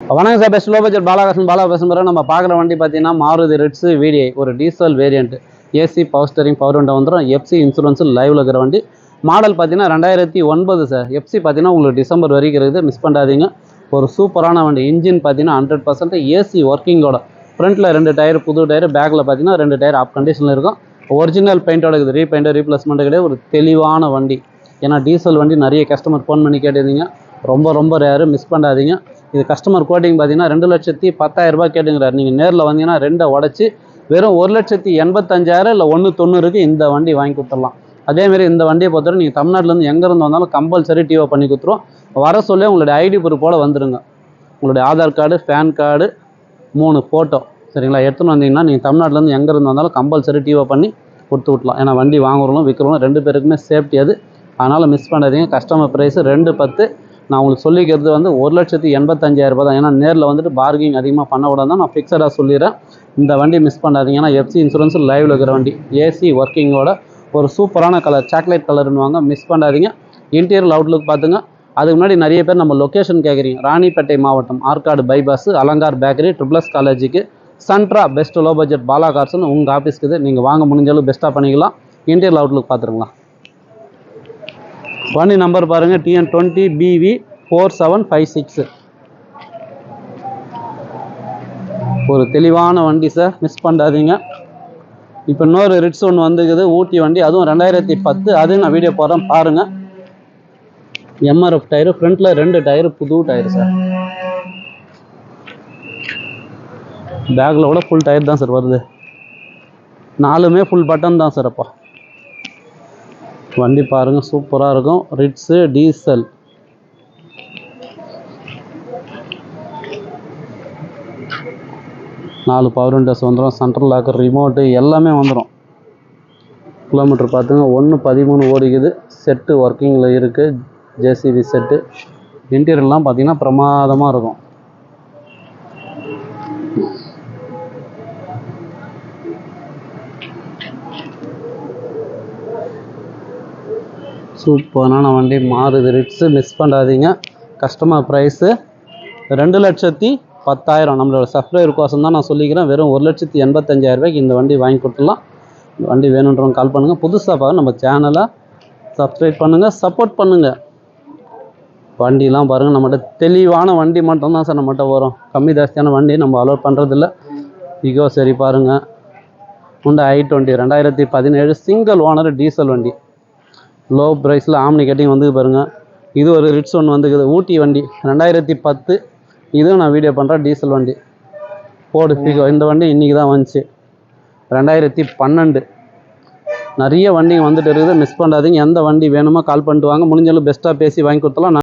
வணக்கம் sir, best low budget Bala பேசுகிறேன். நம்ம பார்க்குற வண்டி பார்த்தீங்கன்னா மாருதி ரிட்ஸ் VDI ஒரு diesel variant. AC power steering power window வந்துடும். எஃப்சி இன்சூரன்ஸ் லைவில் இருக்கிற வண்டி. மாடல் பார்த்தீங்கன்னா 2009 சார். எஃப்சி பார்த்தீங்கன்னா உங்களுக்கு டிசம்பர் வரைக்கும் இருக்குது, மிஸ் பண்ணாதீங்க. ஒரு சூப்பரான வண்டி. இன்ஜின் பார்த்தீங்கன்னா 100% ஏசி ஒர்க்கிங்கோட. ஃப்ரண்ட்டில் 2 டயர் புது டயர், பேக்கில் பார்த்தீங்கன்னா 2 டயர் ஆஃப் கண்டிஷனில் இருக்கும். ஒரிஜினல் பெயிண்டோட இருக்குது, ரீபெயிண்ட் ரீப்ளேஸ்மெண்ட் கிடையாது. ஒரு தெளிவான வண்டி. ஏன்னா டீசல் வண்டி நிறைய கஸ்டமர் ஃபோன் பண்ணி கேட்டிருந்தீங்க. ரொம்ப ரேரு, மிஸ் பண்ணாதீங்க. இது கஸ்டமர் கோட்டிங் பார்த்தீங்கன்னா 2,10,000 ரூபாய் கேட்டுங்கிறார். நீங்கள் நேரில் வந்தீங்கன்னா 2 உடச்சி வெறும் 1,85,000 இல்லை 1,90,000க்கு இந்த வண்டி வாங்கி கொடுத்துடலாம். அதேமாரி இந்த வண்டியை பொறுத்தவரை நீங்கள் தமிழ்நாட்டிலேருந்து எங்கேருந்து வந்தாலும் கம்பல்சரி டிஓ பண்ணி கொடுத்துருவோம். வர சொல்லி உங்களுடைய ஐடி ப்ரூஃபோடு வந்துடுங்க. உங்களுடைய Aadhaar card, PAN card, 3 photo சரிங்களா எடுத்துன்னு வந்தீங்கன்னா நீங்கள் தமிழ்நாட்டிலேருந்து எங்கேருந்து வந்தாலும் கம்பல்சரி டிஓ பண்ணி கொடுத்து விட்லாம். ஏன்னா வண்டி வாங்குறவங்களும் விற்கிறவங்களும் 2 பேருக்குமே சேஃப்டி அது. அதனால் மிஸ் பண்ணாதீங்க. Customer price 2,10. நான் உங்களுக்கு சொல்லிக்கிறது வந்து 1,85,000 ரூபாய் தான். ஏன்னா நேரில் வந்துட்டு பார்கிங் அதிகமாக பண்ண விடாது தான் நான் ஃபிக்ஸடாக சொல்லிடுறேன். இந்த வண்டி மிஸ் பண்ணாதீங்க. ஏன்னா எஃப்சி இன்சூரன்ஸ் லைவில் இருக்கிற வண்டி, ஏசி ஒர்க்கிங்கோட. ஒரு சூப்பரான கலர், சாக்லேட் கலர்னுவாங்க, மிஸ் பண்ணாதீங்க. இன்டீரியர் அவுட்லுக் பார்த்துங்க. அதுக்கு முன்னாடி நிறைய பேர் நம்ம லொக்கேஷன் கேட்குறீங்க. ராணிப்பேட்டை மாவட்டம், Arcot bypass, Alankar bakery, triple S காலேஜுக்கு சென்ட்ரா பெஸ்ட் லோ பட்ஜெட் பாலா கார்ஸ்னு உங்கள் ஆஃபீஸ்க்கு இது. நீங்கள் வாங்க முடிஞ்சாலும் பெஸ்ட்டாக பண்ணிக்கலாம். இன்டீரியர் அவுட்லுக் பார்த்துருங்களா. வண்டி நம்பர் பாருங்கள், TN20 BV 4756. ஒரு தெளிவான வண்டி சார், மிஸ் பண்ணாதீங்க. இப்போ இன்னொரு ரிட்ஸ் ஒன்று வந்துக்குது, ஊட்டி வண்டி. அதுவும் 2010. அதுவும் நான் வீடியோ போடுறேன் பாருங்கள். MRF டயரு, ஃப்ரண்ட்டில் 2 டயரு புது டயரு சார். பேக்கில் கூட ஃபுல் டயர் தான் சார் வருது. 4மே ஃபுல் பட்டன் தான் சார். அப்போ வண்டி பாருங்கள், சூப்பராக இருக்கும். Ritz diesel. நாலு பவர் விண்டோஸ் வந்துடும். சென்ட்ரல் லாக்கர், ரிமோட்டு எல்லாமே வந்துடும். கிலோமீட்டர் பார்த்துங்க, 113 ஓடிக்குது. செட்டு ஒர்க்கிங்கில் இருக்குது, ஜேசிபி செட்டு. இன்டீரியர்லாம் பார்த்தீங்கன்னா பிரமாதமாக இருக்கும். சூப்பரான வண்டி மாருதி ரிட்ஸு, மிஸ் பண்ணாதீங்க. Customer price 2,10,000. நம்மளோட சப்ஸ்கிரைபர் கோசம் தான் நான் சொல்லிக்கிறேன். வெறும் 1,85,000 ரூபாய்க்கு இந்த வண்டி வாங்கி கொடுத்துடலாம். வண்டி வேணுன்றவங்க கால் பண்ணுங்கள். புதுசாக பார்க்க நம்ம சேனலை சப்ஸ்கிரைப் பண்ணுங்கள், சப்போர்ட் பண்ணுங்கள். வண்டிலாம் பாருங்கள், நம்மகிட்ட தெளிவான வண்டி மட்டும்தான் சார் நம்மகிட்ட வரும். கம்மி ஜாஸ்தியான வண்டி நம்ம அலோட் பண்ணுறதில்ல. இகோ சரி பாருங்கள், Hyundai i20 2017 single owner diesel வண்டி. லோ ப்ரைஸில் ஆம்னி கட்டிங் வந்து பாருங்கள். இது ஒரு ரிட்ஸ் ஒன்று வந்துக்குது, ஊட்டி வண்டி 2010. இதுவும் நான் வீடியோ பண்ணுறேன். டீசல் வண்டி போர்டு ஃபிகோ. இந்த வண்டி இன்றைக்கி தான் வந்துச்சு, 2012. நிறைய வண்டிங்க வந்துட்டு இருக்குது, மிஸ் பண்ணாதீங்க. எந்த வண்டி வேணுமோ கால் பண்ணிட்டு வாங்க. முடிஞ்சாலும் பெஸ்ட்டாக பேசி வாங்கி கொடுத்தலாம்.